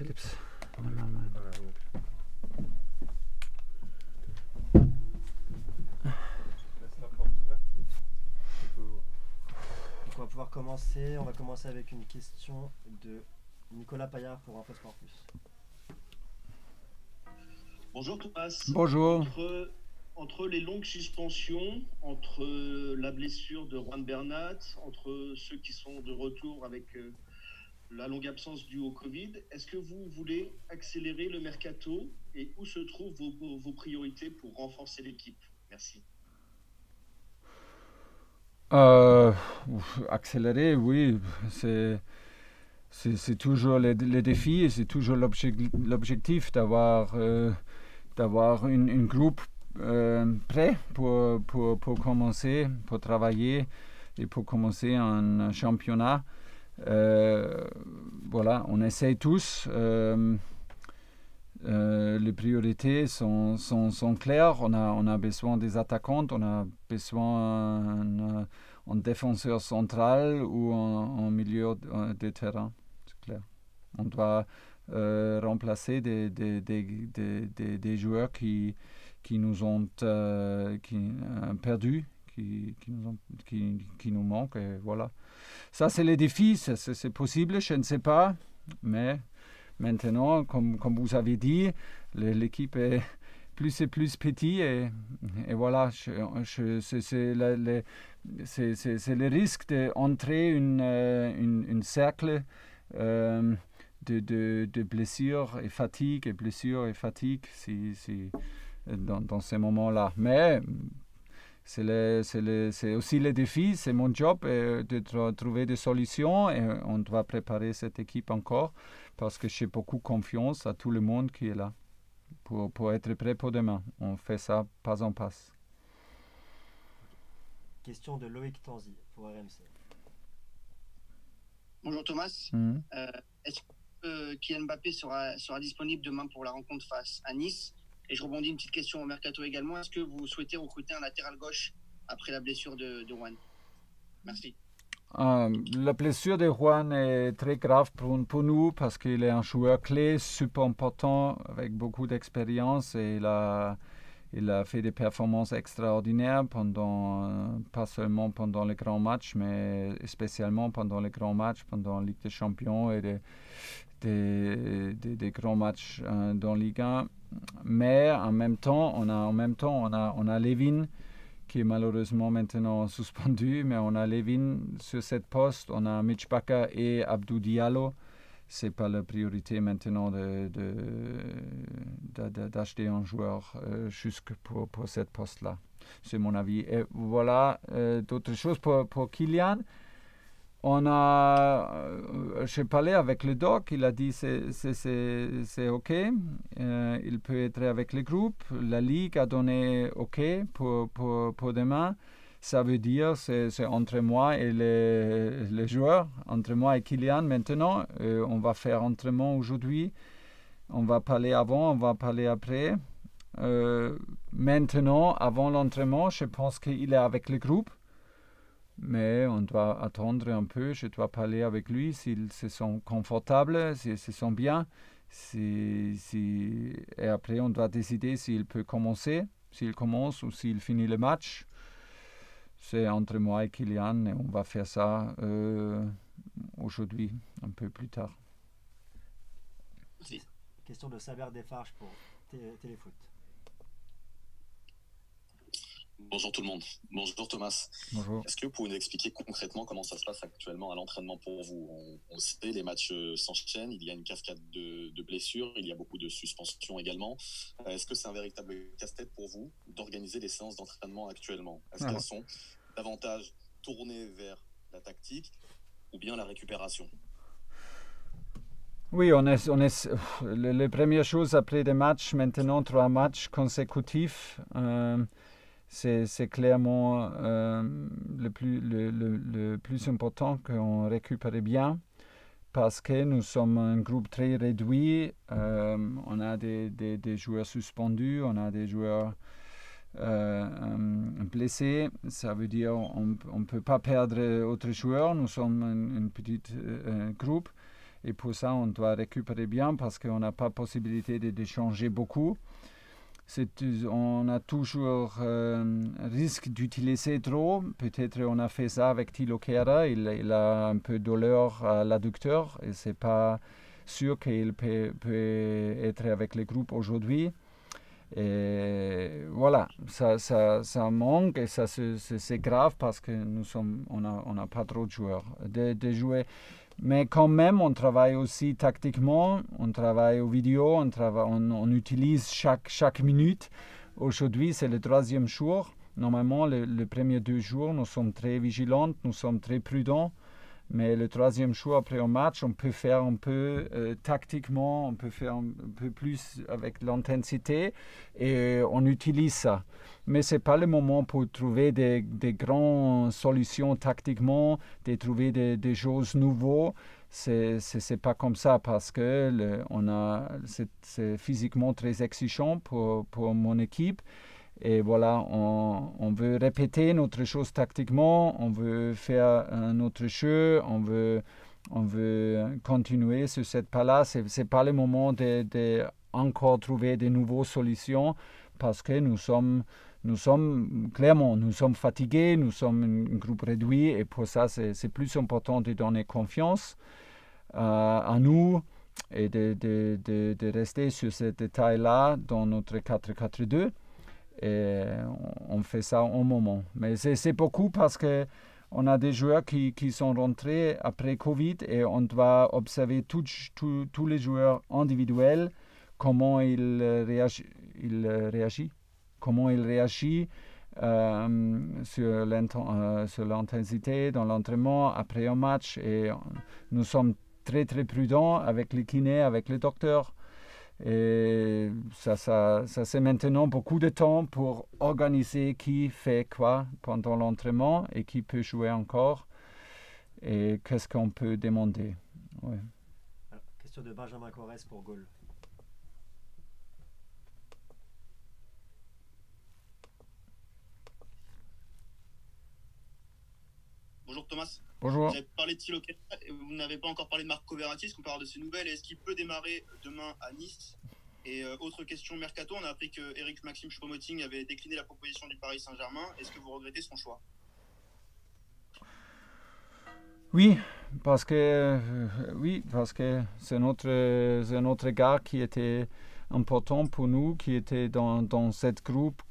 Philips. On va pouvoir commencer. On va commencer avec une question de Nicolas Paillard pour InfoSport Plus. Bonjour Thomas. Bonjour. Entre les longues suspensions, entre la blessure de Juan Bernat, entre ceux qui sont de retour avec la longue absence due au Covid, est-ce que vous voulez accélérer le mercato et où se trouvent vos priorités pour renforcer l'équipe? Merci. Accélérer, oui, c'est toujours le défi et c'est toujours l'objectif d'avoir une groupe prêt pour commencer, pour travailler et pour commencer un championnat. Voilà, on essaie tous. Les priorités sont claires. On a besoin des attaquants, on a besoin en défenseur central ou en milieu de terrain. C'est clair. On doit remplacer des joueurs qui nous ont perdus, qui nous manquent. Et voilà. Ça, c'est le défi. C'est possible, je ne sais pas. Mais maintenant, comme vous avez dit, l'équipe est plus et plus petite. Et voilà, c'est le risque d'entrer un cercle de blessures et fatigue, dans ces moments-là. Mais c'est aussi le défi, c'est mon job de trouver des solutions et on doit préparer cette équipe encore parce que j'ai beaucoup confiance à tout le monde qui est là pour être prêt pour demain. On fait ça pas en pas. Question de Loïc Tanzi pour RMC. Bonjour Thomas. Est-ce que Kylian Mbappé sera disponible demain pour la rencontre face à Nice? Et je rebondis une petite question au mercato également. Est-ce que vous souhaitez recruter un latéral gauche après la blessure de Juan? Merci. La blessure de Juan est très grave pour nous parce qu'il est un joueur clé, super important, avec beaucoup d'expérience et il a fait des performances extraordinaires pas seulement pendant les grands matchs, mais spécialement pendant les grands matchs, pendant la Ligue des Champions et des grands matchs dans Ligue 1. Mais en même temps, on a Levin qui est malheureusement maintenant suspendu, mais on a Levin sur cette poste, on a Mitch Bakker et Abdou Diallo. C'est pas la priorité maintenant d'acheter un joueur juste pour cette poste-là. C'est mon avis. Et voilà, d'autres choses pour Kylian. J'ai parlé avec le doc, il a dit c'est OK, il peut être avec le groupe. La Ligue a donné OK pour demain. Ça veut dire c'est entre moi et les joueurs, entre moi et Kylian maintenant. On va faire entraînement aujourd'hui. On va parler avant, on va parler après. Maintenant, avant l'entraînement, je pense qu'il est avec le groupe. Mais on doit attendre un peu, je dois parler avec lui s'ils se sont confortables, s'ils se sont bien. Et après, on doit décider s'il peut commencer, s'il commence ou s'il finit le match. C'est entre moi et Kylian et on va faire ça aujourd'hui, un peu plus tard. Merci. Question de Saber Desfarges pour Téléfoot. Bonjour tout le monde. Bonjour Thomas. Bonjour. Est-ce que vous pouvez nous expliquer concrètement comment ça se passe actuellement à l'entraînement pour vous? On sait, les matchs s'enchaînent, il y a une cascade de blessures, il y a beaucoup de suspensions également. Est-ce que c'est un véritable casse-tête pour vous d'organiser les séances d'entraînement actuellement? Est-ce qu'elles sont davantage tournées vers la tactique ou bien la récupération? Oui, les premières choses après des matchs, maintenant 3 matchs consécutifs. C'est clairement le plus important qu'on récupère bien parce que nous sommes un groupe très réduit. On a des joueurs suspendus, on a des joueurs blessés. Ça veut dire qu'on ne peut pas perdre d'autres joueurs. Nous sommes un petit groupe. Et pour ça, on doit récupérer bien parce qu'on n'a pas possibilité de changer beaucoup. On a toujours risque d'utiliser trop. Peut-être on a fait ça avec Thilo Kehrer. Il a un peu de douleur à l'adducteur et c'est pas sûr qu'il peut être avec le groupe aujourd'hui. Et voilà, ça manque et ça c'est grave parce que on n'a pas trop de joueurs. De jouer. Mais quand même, on travaille aussi tactiquement, on travaille aux vidéos, on utilise chaque minute. Aujourd'hui, c'est le 3e jour. Normalement, les premiers 2 jours, nous sommes très vigilants, nous sommes très prudents. Mais le 3e jour après un match, on peut faire un peu tactiquement, on peut faire un peu plus avec l'intensité et on utilise ça. Mais ce n'est pas le moment pour trouver des grandes solutions tactiquement, de trouver des choses nouvelles. C'est pas comme ça parce que c'est physiquement très exigeant pour mon équipe. Et voilà, on veut répéter notre chose tactiquement, on veut faire un autre jeu, on veut continuer sur cette pas-là. Ce n'est pas le moment de encore trouver de nouvelles solutions parce que nous sommes fatigués, nous sommes un groupe réduit et pour ça, c'est plus important de donner confiance à nous et de rester sur ce détail-là dans notre 4-4-2. Et on fait ça au moment. Mais c'est beaucoup parce qu'on a des joueurs qui sont rentrés après Covid et on doit observer tous les joueurs individuels, comment ils réagissent, sur l'intensité dans l'entraînement après un match. Et nous sommes très très prudents avec les kinés, avec les docteurs. Et ça c'est maintenant beaucoup de temps pour organiser qui fait quoi pendant l'entraînement et qui peut jouer encore et qu'est-ce qu'on peut demander. Ouais. Alors, question de Benjamin Corrès pour Gaulle. Bonjour Thomas. Bonjour. Vous avez parlé de Thilo Kehrer et vous n'avez pas encore parlé de Marco Verratti. Est-ce qu'on parle de ces nouvelles? Est-ce qu'il peut démarrer demain à Nice? Et autre question mercato, on a appris que Eric Maxime Choupo-Moting avait décliné la proposition du Paris Saint-Germain. Est-ce que vous regrettez son choix? Oui, parce que c'est notre gars qui était important pour nous, qui était dans cette groupe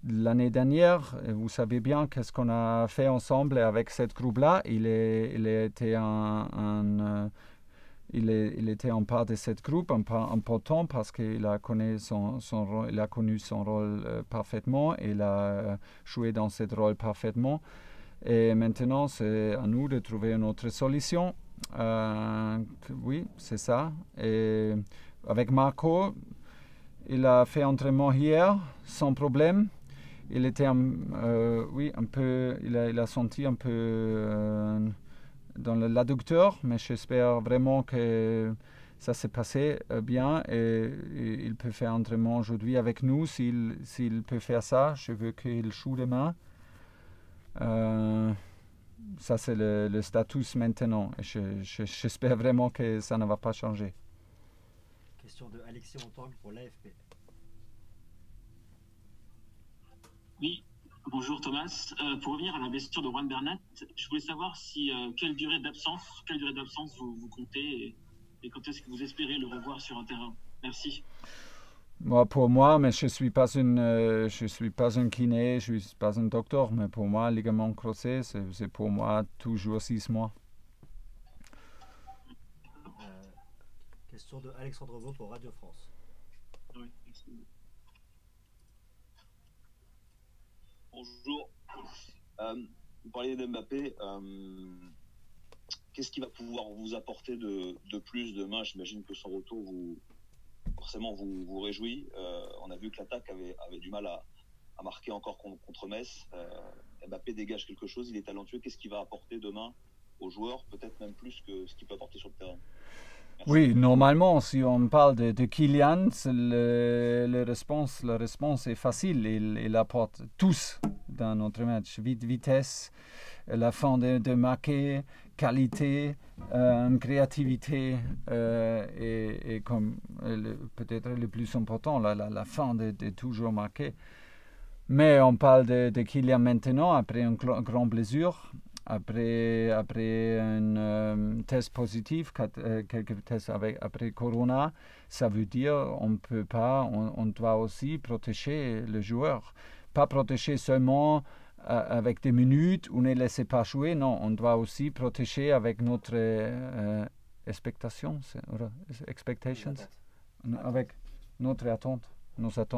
l'année dernière. Et vous savez bien qu'est-ce qu'on a fait ensemble avec cette groupe-là. Il était il était en part de cette groupe, un part important parce qu'il a connu son rôle parfaitement et il a joué dans ce rôle parfaitement. Et maintenant, c'est à nous de trouver une autre solution. Oui, c'est ça. Et avec Marco, il a fait entraînement hier sans problème. Il était un peu, il a senti un peu dans l'adducteur, mais j'espère vraiment que ça s'est passé bien et il peut faire entraînement aujourd'hui avec nous. S'il peut faire ça, je veux qu'il joue demain. Ça, c'est le statut maintenant. Et j'espère vraiment que ça ne va pas changer. Question de Alexis Montang pour l'AFP. Oui, bonjour Thomas. Pour revenir à la blessure de Juan Bernat, je voulais savoir quelle durée d'absence vous comptez et quand est-ce que vous espérez le revoir sur un terrain. Merci. Pour moi, mais je suis pas un kiné, je suis pas un docteur, mais pour moi, ligament croisé, c'est pour moi toujours 6 mois. Question de Alexandre Vaux pour Radio France. Oui, merci. Bonjour. Vous parliez d'Mbappé. Qu'est-ce qui va pouvoir vous apporter de plus demain? J'imagine que son retour vous réjouit. On a vu que l'attaque avait du mal à marquer encore contre Metz. Mbappé dégage quelque chose, il est talentueux. Qu'est-ce qu'il va apporter demain aux joueurs, peut-être même plus que ce qu'il peut apporter sur le terrain? Oui, normalement, si on parle de Kylian, la réponse est facile. Il apporte tous dans notre match. Vitesse, la fin de marquer, qualité, créativité et comme peut-être le plus important, la fin de toujours marquer. Mais on parle de Kylian maintenant, après une grande blessure. Après un test positif, quelques tests après Corona, ça veut dire on doit aussi protéger le joueur. Pas protéger seulement avec des minutes ou ne laisser pas jouer, non, on doit aussi protéger avec notre expectations, avec notre attente.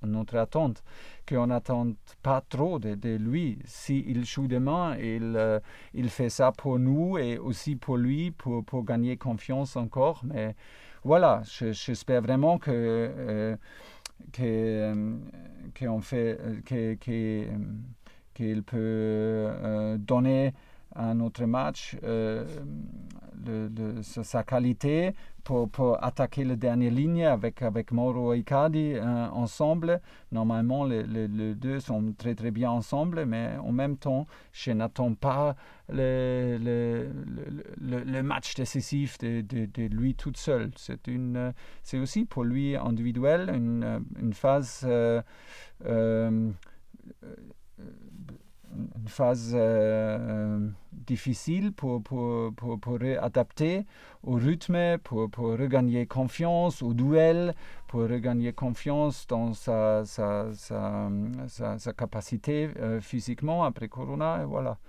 Notre attente, qu'on n'attend pas trop de lui. S'il joue demain, il fait ça pour nous et aussi pour lui, pour gagner confiance encore. Mais voilà, j'espère vraiment qu'il peut donner à notre match sa qualité pour attaquer la dernière ligne avec Mauro et Icardi ensemble. Normalement, les deux sont très très bien ensemble, mais en même temps, je n'attends pas le match décisif de lui tout seul. C'est aussi pour lui individuel une phase une phase difficile pour réadapter au rythme, pour regagner confiance au duel, pour regagner confiance dans sa capacité physiquement après Corona. Et voilà.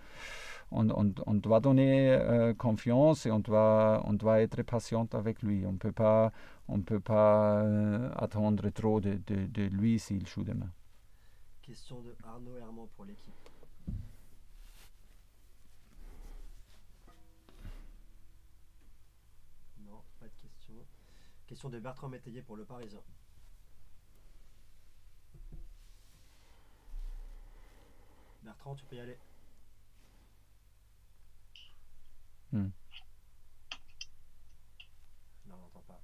On doit donner confiance et on doit être patient avec lui. On ne peut pas attendre trop de lui s'il joue demain. Question de Arnaud Herman pour l'équipe. Non, pas de question. Question de Bertrand Métayer pour le Parisien. Bertrand, tu peux y aller. Non, on n'entend pas.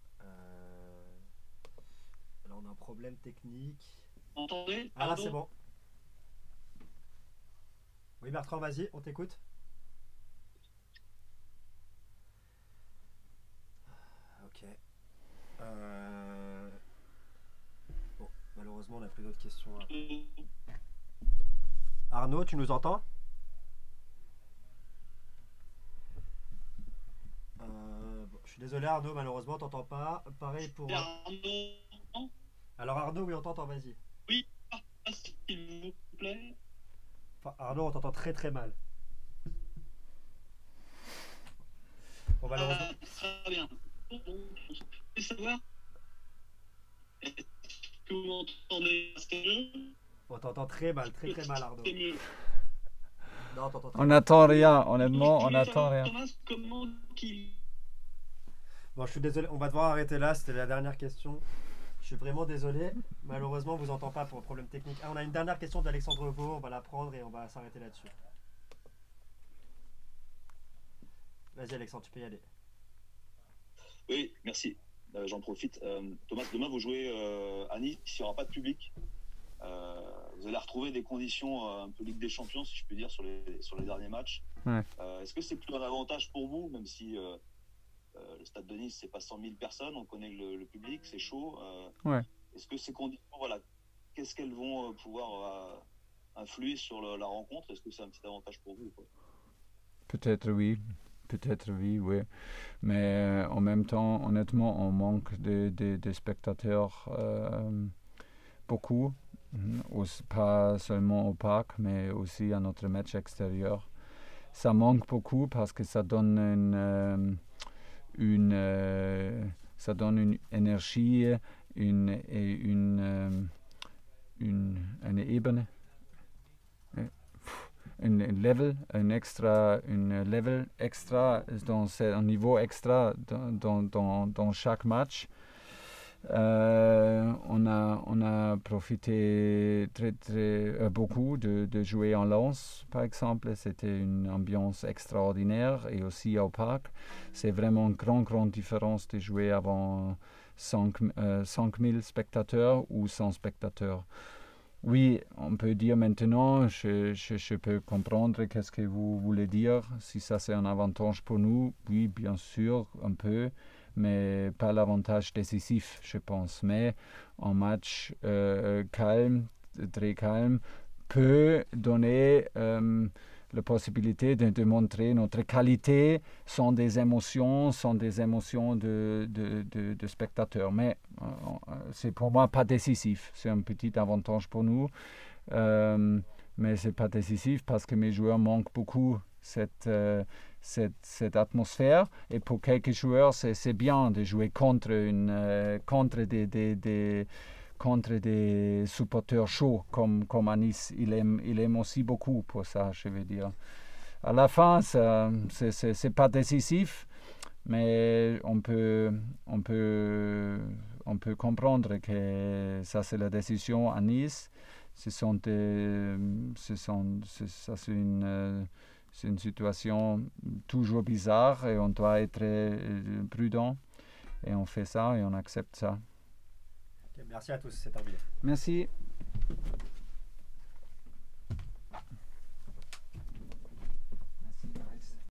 Là, on a un problème technique. Entendez? Ah là, c'est bon. Oui, Bertrand, vas-y, on t'écoute. Ok. Bon, malheureusement, on n'a plus d'autres questions. Arnaud, tu nous entends? Bon, je suis désolé, Arnaud, malheureusement, on t'entend pas. Pareil pour... Arnaud. Alors, Arnaud, oui, on t'entend, vas-y. Oui, s'il vous plaît. Enfin, Arnaud, on t'entend très très mal. Bon, malheureusement... Très bien. Je voulais savoir, est-ce que vous m'entendez? On t'entend très mal, Arnaud. C'est mieux. Non, on t'entend très On mal. n'attend rien, honnêtement, on n'attend rien. Thomas, comment qu'il... Bon, je suis désolé, on va devoir arrêter là, c'était la dernière question. Je suis vraiment désolé, malheureusement, on vous entend pas pour un problème technique. Ah, on a une dernière question d'Alexandre Vaux, on va la prendre et on va s'arrêter là-dessus. Vas-y Alexandre, tu peux y aller. Oui, merci. J'en profite. Thomas, demain vous jouez à Nice, il n'y aura pas de public. Vous allez retrouver des conditions un peu Ligue des Champions, si je puis dire, sur les derniers matchs. Ouais. Est-ce que c'est plutôt un avantage pour vous, même si le stade de Nice, c'est pas 100 000 personnes, on connaît le public, c'est chaud. Ouais. Est-ce que ces conditions, voilà, qu'est-ce qu'elles vont pouvoir influer sur la rencontre? Est-ce que c'est un petit avantage pour vous, quoi? Peut-être oui, oui. Mais en même temps, honnêtement, on manque de spectateurs beaucoup. Pas seulement au parc, mais aussi à notre match extérieur. Ça manque beaucoup parce que ça donne une énergie, une Ebene, un level extra, un niveau extra dans chaque match. On a profité beaucoup de jouer en Lens, par exemple. C'était une ambiance extraordinaire et aussi au parc. C'est vraiment une grande différence de jouer avant 5000 spectateurs ou 100 spectateurs. Oui, on peut dire maintenant, je peux comprendre qu'est-ce que vous voulez dire. Si ça c'est un avantage pour nous, oui, bien sûr, un peu, mais pas l'avantage décisif, je pense. Mais un match calme, très calme, peut donner la possibilité de montrer notre qualité sans des émotions de spectateurs. Mais c'est pour moi pas décisif. C'est un petit avantage pour nous. Mais c'est pas décisif parce que mes joueurs manquent beaucoup cette atmosphère. Et pour quelques joueurs, c'est bien de jouer contre des supporters chauds comme à Nice. Il aime aussi beaucoup pour ça, je veux dire. À la fin, c'est pas décisif, mais on peut comprendre que ça c'est la décision à Nice. C'est une situation toujours bizarre et on doit être prudent. Et on fait ça et on accepte ça. Merci à tous, c'est terminé. Merci.